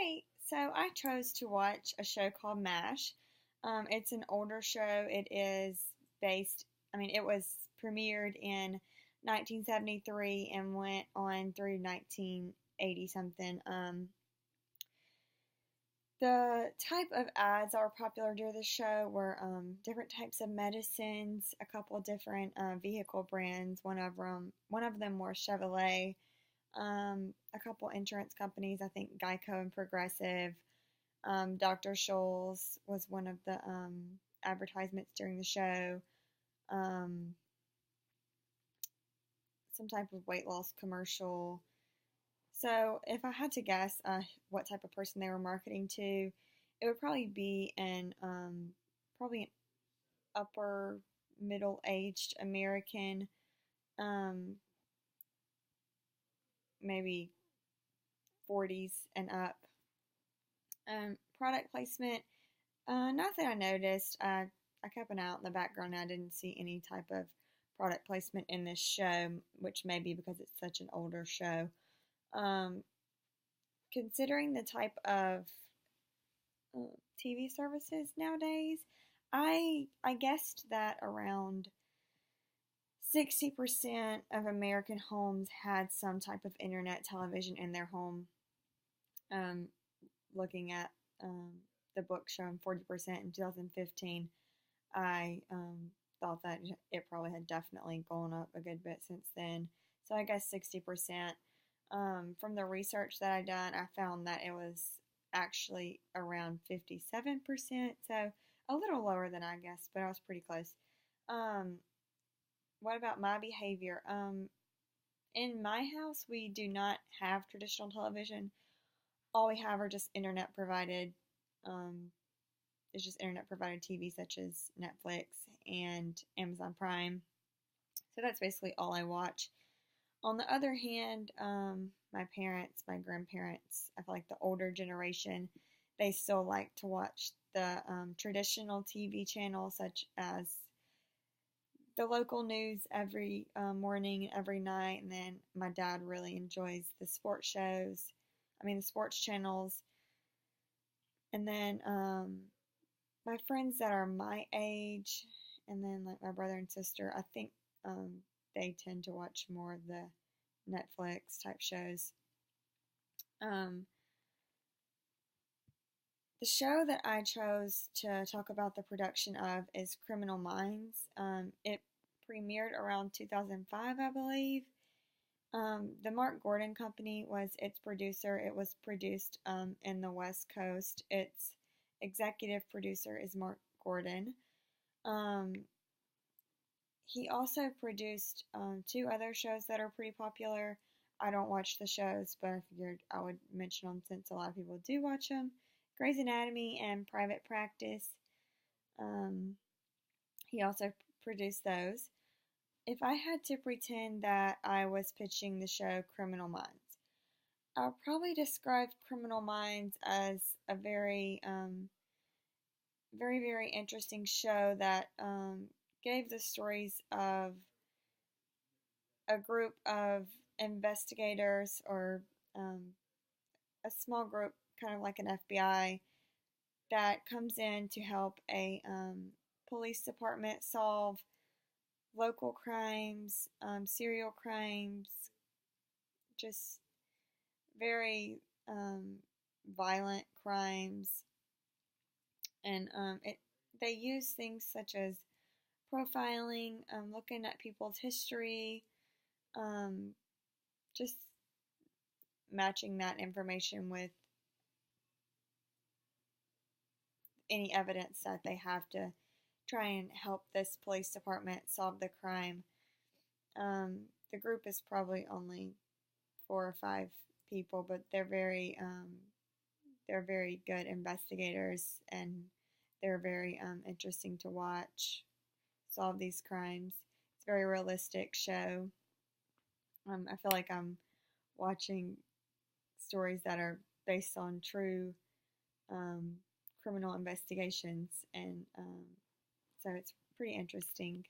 Hey, so I chose to watch a show called MASH. It's an older show. It is based, it was premiered in 1973 and went on through 1980 something. The type of ads that were popular during the show were different types of medicines, a couple different vehicle brands. One of them were Chevrolet, a couple insurance companies, I think Geico and Progressive. Dr. Scholl's was one of the advertisements during the show. Um, some type of weight loss commercial. So, if I had to guess what type of person they were marketing to, it would probably be an upper middle aged American, um, maybe 40s and up. Product placement, nothing I noticed. I kept an eye out in the background and I didn't see any type of product placement in this show, which may be because it's such an older show. Um, Considering the type of TV services nowadays, I guessed that around 60% of American homes had some type of internet television in their home. Um, Looking at the book showing 40% in 2015, I thought that it probably had definitely gone up a good bit since then. So I guess 60%. From the research that I done, I found that it was actually around 57%. So a little lower than I guess, but I was pretty close. Um, what about my behavior? In my house, we do not have traditional television. All we have are just internet provided. Um, it's just internet provided TV such as Netflix and Amazon Prime. So that's basically all I watch. On the other hand, my parents, my grandparents, I feel like the older generation, they still like to watch the traditional TV channels such as the local news every morning and every night. And then my dad really enjoys the sports shows, the sports channels. And then my friends that are my age, and then like my brother and sister, I think they tend to watch more of the Netflix type shows. Um, the show that I chose to talk about the production of is Criminal Minds. It premiered around 2005, I believe. The Mark Gordon Company was its producer. It was produced in the West Coast. Its executive producer is Mark Gordon. Um, he also produced two other shows that are pretty popular. I don't watch the shows, but I figured I would mention them since a lot of people do watch them. Grey's Anatomy and Private Practice. Um, he also produced those. If I had to pretend that I was pitching the show Criminal Minds, I'll probably describe Criminal Minds as a very, very interesting show that gave the stories of a group of investigators or a small group, kind of like an FBI, that comes in to help a police department solve local crimes, serial crimes, just very violent crimes, and they use things such as profiling, looking at people's history, um, just matching that information with any evidence that they have to try and help this police department solve the crime. The group is probably only 4 or 5 people, but they're very good investigators, and they're very interesting to watch solve these crimes. It's a very realistic show. I feel like I'm watching stories that are based on true um, criminal investigations, and so it's pretty interesting.